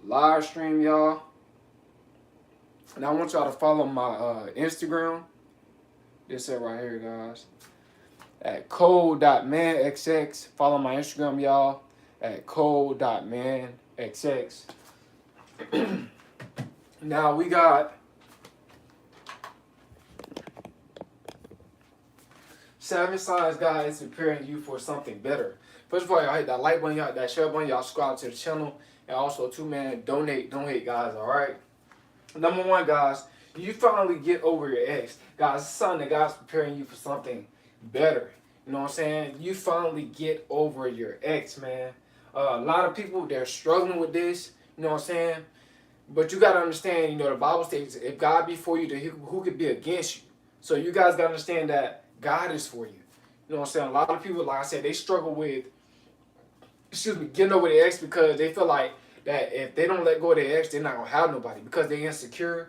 live stream, y'all. And I want y'all to follow my Instagram. This it right here, guys. At code.manxx. Follow my Instagram, y'all. At code.manxx. Now we got 7 signs God is preparing you for something better. First of all, y'all hit that like button, y'all, that share button, y'all subscribe to the channel, and also too, man, donate, don't hate, guys. All right. Number one, guys, you finally get over your ex, guys. It's a sign that God's preparing you for something better. You know what I'm saying? You finally get over your ex, man. A lot of people, they're struggling with this. You know what I'm saying? But you got to understand, the Bible states, if God be for you, then who could be against you? So you guys got to understand that God is for you. You know what I'm saying? A lot of people, like I said, they struggle with, getting over their ex because they feel like that if they don't let go of their ex, they're not going to have nobody because they're insecure.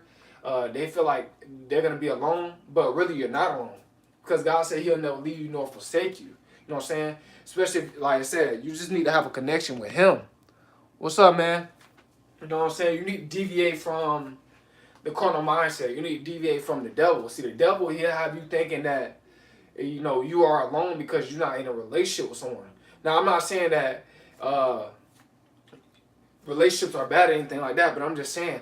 They feel like they're going to be alone, but really you're not alone. Because God said he'll never leave you nor forsake you. You know what I'm saying? Especially, like I said, you just need to have a connection with him. What's up, man? You know what I'm saying? You need to deviate from the carnal mindset. You need to deviate from the devil. See, the devil, he'll have you thinking that, you are alone because you're not in a relationship with someone. Now, I'm not saying that relationships are bad or anything like that, but I'm just saying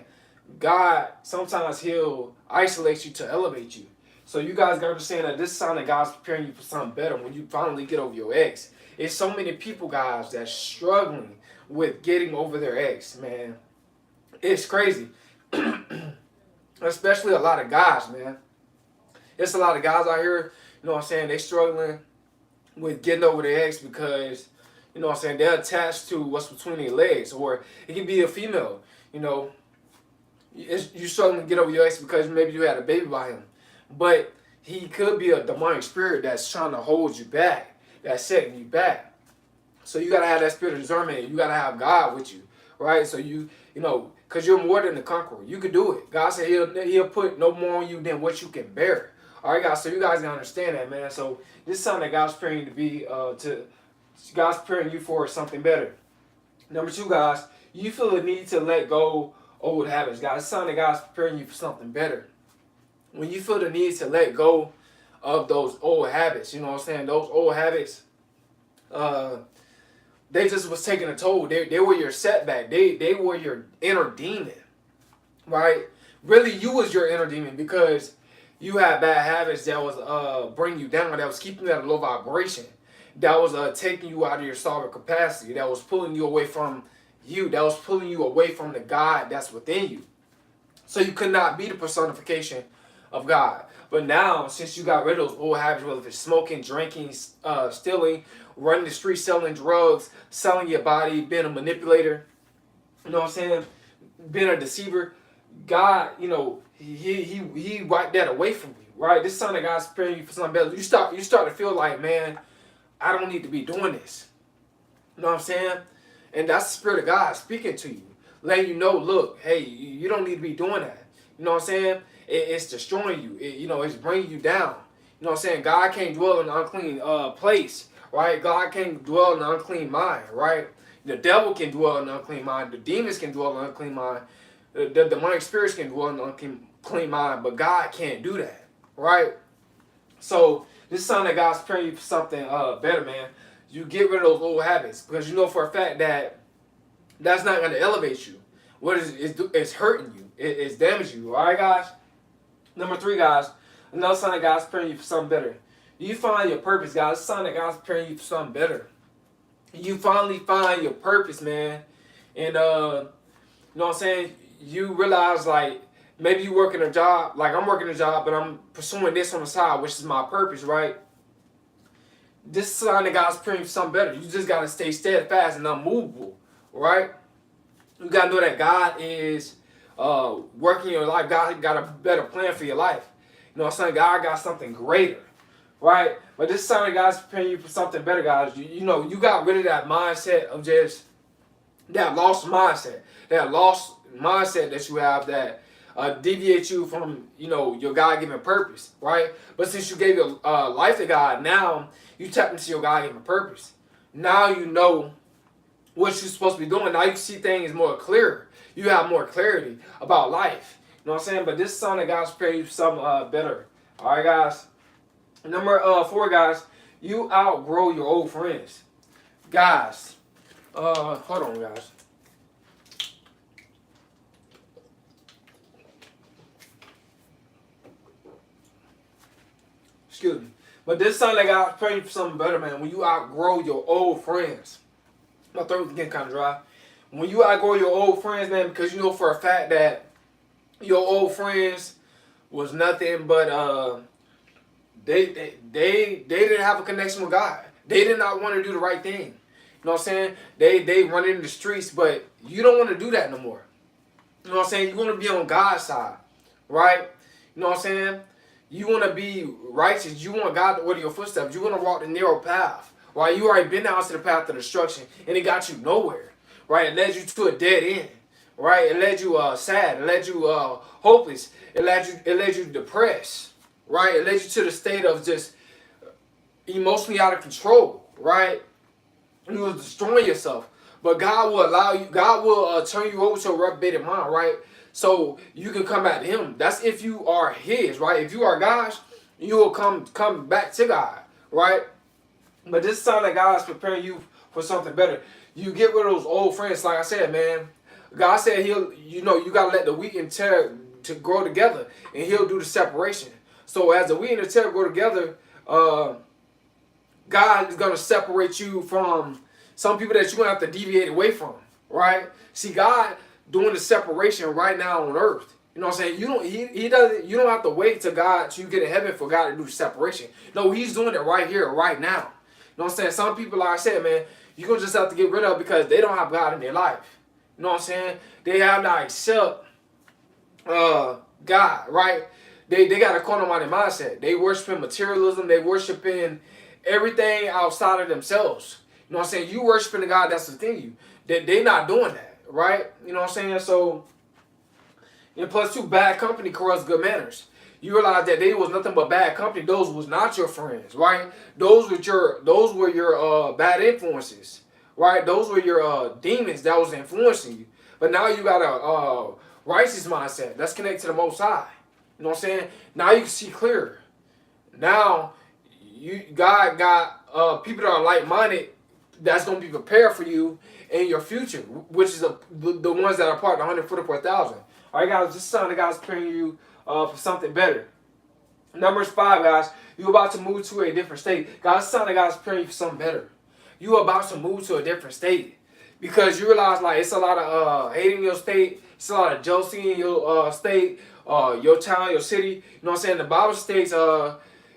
God, sometimes he'll isolate you to elevate you. So you guys got to understand that this sign that God's preparing you for something better when you finally get over your ex. It's so many people, guys, that's struggling with getting over their ex, man. It's crazy. Especially a lot of guys, man. It's a lot of guys out here, you know what I'm saying, they struggling with getting over their ex because, you know what I'm saying, they're attached to what's between their legs. Or it can be a female, you struggling to get over your ex because maybe you had a baby by him. But he could be a demonic spirit that's trying to hold you back, that's setting you back. So you got to have that spirit of discernment. You got to have God with you, right? So because you're more than a conqueror. You can do it. God said he'll put no more on you than what you can bear. All right, guys. So you guys can understand that, man. So this is something that God's preparing you to be God's preparing you for something better. Number two, guys, you feel the need to let go old habits, guys. It's something that God's preparing you for something better. When you feel the need to let go of those old habits, you know what I'm saying? Those old habits, they just was taking a toll. They were your setback. They were your inner demon, right? Really, you was your inner demon because you had bad habits that was bringing you down, that was keeping you at a low vibration, that was taking you out of your sovereign capacity, that was pulling you away from you, that was pulling you away from the God that's within you. So you could not be the personification of God. But now, since you got rid of those old habits, whether it's smoking, drinking, stealing, running the streets, selling drugs, selling your body, being a manipulator, you know what I'm saying, being a deceiver, God, he wiped that away from you, right? This son of God's preparing you for something better. You start to feel like, man, I don't need to be doing this. You know what I'm saying? And that's the Spirit of God speaking to you, letting you know, look, hey, you don't need to be doing that. You know what I'm saying? It's destroying you. It's bringing you down. You know what I'm saying? God can't dwell in an unclean place, right? God can't dwell in an unclean mind, right? The devil can dwell in an unclean mind. The demons can dwell in an unclean mind. The demonic spirits can dwell in an unclean mind, but God can't do that, right? So this is something that God's praying you for something better, man. You get rid of those old habits because you know for a fact that that's not going to elevate you. What it's hurting you. It's damaging you. All right, guys? Number three, guys. Another sign that God's preparing you for something better. You find your purpose, guys. It's a sign that God's preparing you for something better. You finally find your purpose, man. And, you know what I'm saying? You realize, like, maybe you working a job. Like, I'm working a job, but I'm pursuing this on the side, which is my purpose, right? This is a sign that God's preparing you for something better. You just got to stay steadfast and unmovable, right? You got to know that God is working in your life. God got a better plan for your life. You know what I'm saying? God got something greater, right? But this time God's preparing you for something better, guys. You got rid of that mindset of just that lost mindset. That lost mindset that you have that deviates you from, your God-given purpose, right? But since you gave your life to God, now you tap into your God-given purpose. Now you know what you're supposed to be doing. Now you see things more clear. You have more clarity about life. You know what I'm saying? But this Son of God's preparing you for something better. All right, guys. Number 4, guys. You outgrow your old friends, guys. Hold on, guys. Excuse me. But this Son of God's praying you for something better, man. When you outgrow your old friends, my throat is getting kind of dry. When you outgrow your old friends, man, because you know for a fact that your old friends was nothing but they didn't have a connection with God. They did not want to do the right thing. You know what I'm saying? They run in the streets, but you don't want to do that no more. You know what I'm saying? You want to be on God's side, right? You know what I'm saying? You want to be righteous. You want God to order your footsteps. You want to walk the narrow path, right? You already been down to the path of destruction, and it got you nowhere, right? It led you to a dead end, right? It led you sad. It led you hopeless. It led you depressed, right? It led you to the state of just emotionally out of control, right? You was destroying yourself. But God will allow you, God will turn you over to a reprobated mind, right? So you can come back to Him. That's if you are His, right? If you are God's, you will come back to God, right? But this sounds like God's preparing you for something better. You get rid of those old friends, like I said, man. God said He'll, you gotta let the wheat and tare to grow together, and He'll do the separation. So as the wheat and the tare grow together, God is going to separate you from some people that you're going to have to deviate away from, right? See, God doing the separation right now on earth. You know what I'm saying? He doesn't, you don't have to wait till God, till you get in heaven for God to do the separation. No, He's doing it right here, right now. You know what I'm saying? Some people, like I said, man, you're going to just have to get rid of because they don't have God in their life. You know what I'm saying? They have not accept God, right? They got a carnal-minded mindset. They worshiping materialism. They worshiping everything outside of themselves. You know what I'm saying? You worshiping the God that's within you. They not doing that, right? You know what I'm saying? So, and plus two, bad company corrupts good manners. You realize that they was nothing but bad company. Those was not your friends, right? Those were your bad influences, right? Those were your demons that was influencing you. But now you got a righteous mindset that's connected to the Most High. You know what I'm saying? Now you can see clearer. Now God got people that are like minded that's gonna be prepared for you in your future, which is the ones that are part of the 144,000. All right, guys, this Son of God's preparing you for something better. Numbers 5, guys. You're about to move to a different state. God's Son of God's preparing you for something better. You're about to move to a different state because you realize like it's a lot of hate in your state. It's a lot of jealousy in your state, your town, your city. You know what I'm saying? The Bible states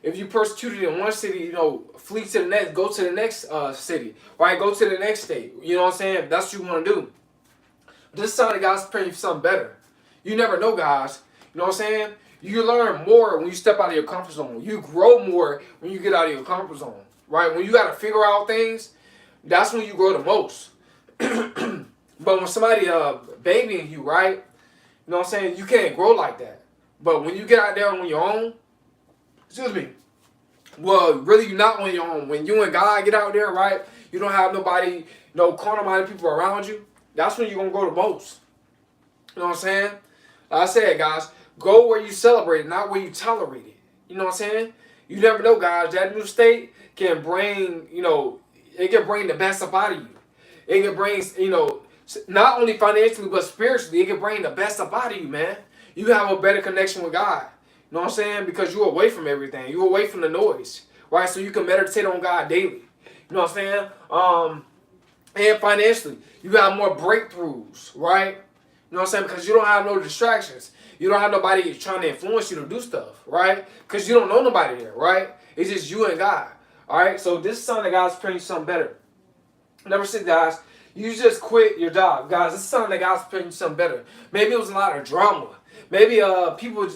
if you persecuted in one city, flee to the next, go to the next city, right? Go to the next state. You know what I'm saying? That's what you want to do. This Son of God's preparing you for something better. You never know, guys. You know what I'm saying? You learn more when you step out of your comfort zone. You grow more when you get out of your comfort zone, right? When you got to figure out things, that's when you grow the most. But when somebody babying you, right? You know what I'm saying? You can't grow like that. But when you get out there on your own, excuse me, well, really you're not on your own. When you and God get out there, right? You don't have nobody, no carnal-minded people around you. That's when you're going to grow the most. You know what I'm saying? Like I said, guys, go where you celebrate it, not where you tolerate it. You know what I'm saying? You never know, guys. That new state can bring, it can bring the best up out of you. It can bring, not only financially, but spiritually, it can bring the best up out of you, man. You have a better connection with God. You know what I'm saying? Because you're away from everything. You're away from the noise, right? So you can meditate on God daily. You know what I'm saying? And financially, you have more breakthroughs, right? You know what I'm saying? Because you don't have no distractions. You don't have nobody trying to influence you to do stuff, right? Because you don't know nobody there, right? It's just you and God, all right? So this Son of God's preparing you something better. Number 6, guys, you just quit your job. Guys, this Son of God's preparing you something better. Maybe it was a lot of drama. Maybe people,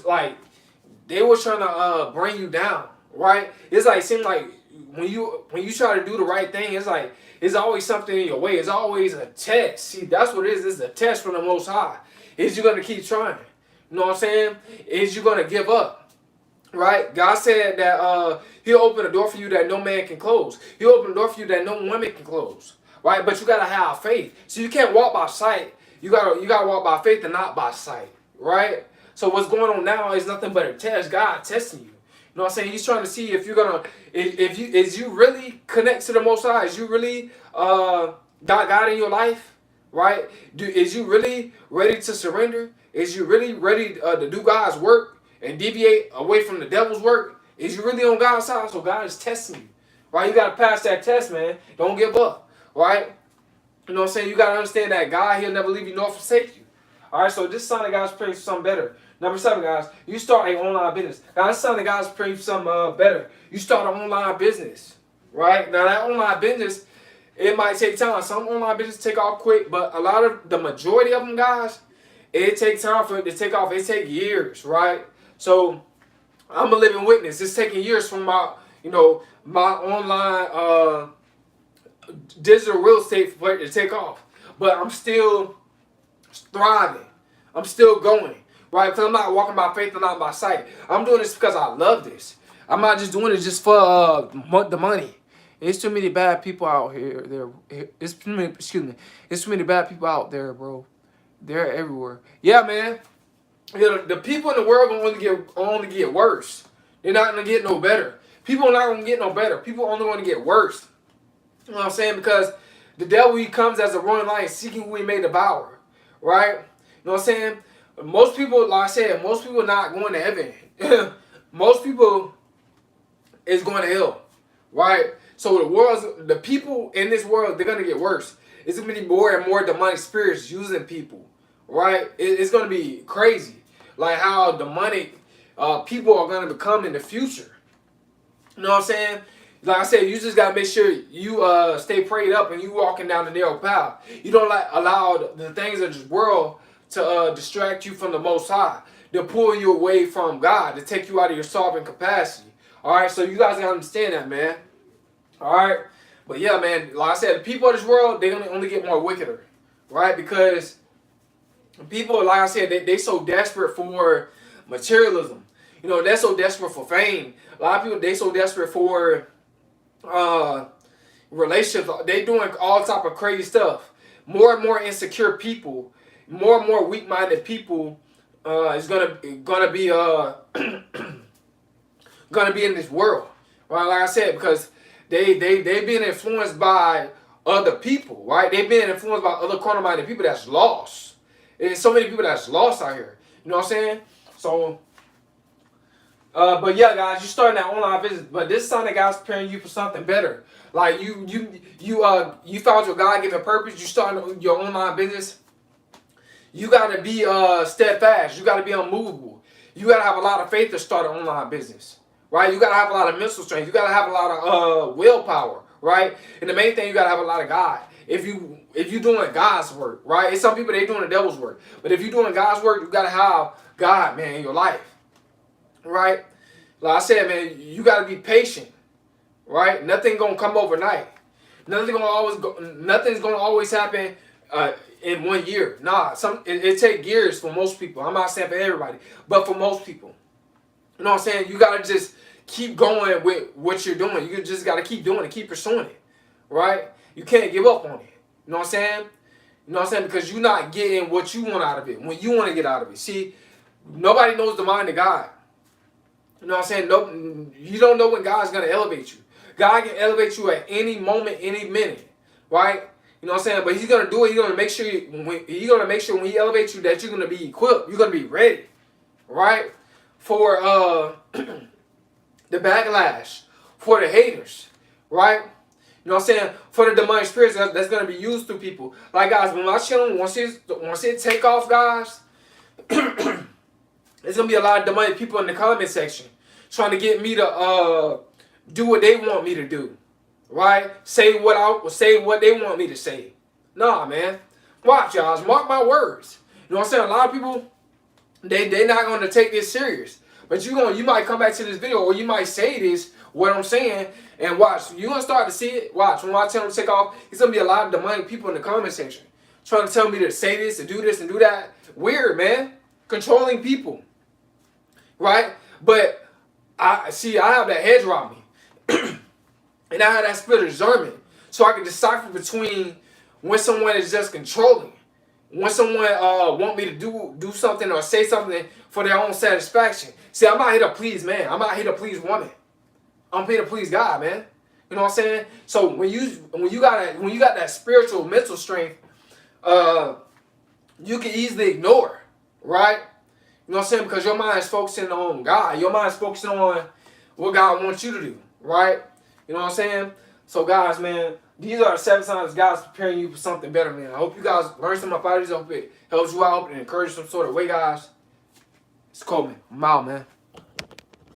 they were trying to bring you down, right? It's like, it seems like when you try to do the right thing, it's like, it's always something in your way. It's always a test. See, that's what it is. It's a test from the Most High. Is you going to keep trying? You know what I'm saying? Is you going to give up? Right? God said that He'll open a door for you that no man can close. He'll open a door for you that no woman can close. right? But you gotta have faith. So you can't walk by sight. You gotta walk by faith and not by sight, right? So what's going on now is nothing but a test. God testing you. You know what I'm saying? He's trying to see if you're gonna, if you is you really connect to the Most High. Is you really got God in your life, right? Is you really ready to surrender? Is you really ready to do God's work and deviate away from the devil's work? Is you really on God's side? So God is testing you, right? You gotta pass that test, man. Don't give up, right? You know what I'm saying? You gotta understand that God, He'll never leave you nor forsake you. All right, so this sign of God's praying for something better. Number 7, guys, you start an online business. Now, this sign of God's praying for something better. You start an online business, right? Now, that online business, it might take time. Some online businesses take off quick, but a lot of the majority of them, guys, it takes time for it to take off. It takes years, right? So, I'm a living witness. It's taking years for my, my online digital real estate for it to take off. But I'm still thriving. I'm still going, right? Because I'm not walking by faith and not by sight. I'm doing this because I love this. I'm not just doing it just for the money. There's too many bad people out here. It's too many, excuse me. There's too many bad people out there, bro. They're everywhere. Yeah, man. The people in the world gonna only get worse. They're not gonna get no better. People are not gonna get no better. People are only gonna get worse. You know what I'm saying? Because the devil, he comes as a roaring lion, seeking who he may devour. Right? You know what I'm saying? Most people, like I said, most people are not going to heaven. Most people is going to hell. Right? So the people in this world, they're going to get worse. It's going to be more and more demonic spirits using people. Right? It's going to be crazy. Like how demonic people are going to become in the future. You know what I'm saying? Like I said, you just gotta make sure you stay prayed up and you walking down the narrow path. You don't allow the things of this world to distract you from the Most High, to pull you away from God, to take you out of your sovereign capacity. All right, so you guys gotta understand that, man. All right, but yeah, man. Like I said, the people of this world, they only get more wickeder, right? Because people, like I said, they so desperate for materialism. You know, they're so desperate for fame. A lot of people, they so desperate for relationships. They doing all type of crazy stuff. More and more insecure people, more and more weak-minded people is gonna be gonna be in this world, right? Like I said, because they being influenced by other people, right? They being influenced by other carnal-minded people that's lost. There's so many people that's lost out here. You know what I'm saying? So. But yeah, guys, you're starting that online business, but this sign that God's preparing you for something better. Like you found your God-given purpose. You starting your online business. You gotta be steadfast. You gotta be unmovable. You gotta have a lot of faith to start an online business, right? You gotta have a lot of mental strength. You gotta have a lot of willpower, right? And the main thing, you gotta have a lot of God. If you doing God's work, right? It's some people, they doing the devil's work, but if you're doing God's work, you gotta have God, man, in your life. Right? Like I said, man, you gotta be patient. Right? Nothing gonna come overnight. Nothing's gonna always happen in 1 year. Nah, it take years for most people. I'm not saying for everybody, but for most people. You know what I'm saying? You gotta just keep going with what you're doing. You just gotta keep doing it, keep pursuing it. Right? You can't give up on it. You know what I'm saying? You know what I'm saying? Because you're not getting what you want out of it when you want to get out of it. See, nobody knows the mind of God. You know what I'm saying? No, you don't know when God's going to elevate you. God can elevate you at any moment, any minute, right? You know what I'm saying? But He's going to do it. He's going to make sure when He elevates you that you're going to be equipped. You're going to be ready, right? For the backlash, for the haters, right? You know what I'm saying? For the demonic spirits that's going to be used through people. Like, guys, when my channel, once it take off, guys, there's going to be a lot of demonic people in the comment section trying to get me to do what they want me to do. Right? Say what they want me to say. Nah, man. Watch, y'all. Mark my words. You know what I'm saying? A lot of people, they're not going to take this serious. But you might come back to this video, or you might say this, what I'm saying, and watch. You're going to start to see it. Watch. When my channel take off, it's going to be a lot of demonic people in the comment section trying to tell me to say this, to do this, and do that. Weird, man. Controlling people. Right? But I have that hedge around me. And I have that spirit of discernment. So I can decipher between when someone is just controlling, when someone want me to do something or say something for their own satisfaction. See, I'm not here to please man. I'm not here to please woman. I'm here to please God, man. You know what I'm saying? So when you got that spiritual mental strength, you can easily ignore, right? You know what I'm saying? Because your mind is focusing on God. Your mind is focusing on what God wants you to do, right? You know what I'm saying? So guys, man, these are the 7 signs God's preparing you for something better, man. I hope you guys learn some about these. I hope it helps you out and encourages some sort of way, guys. It's Coleman. I'm out, man.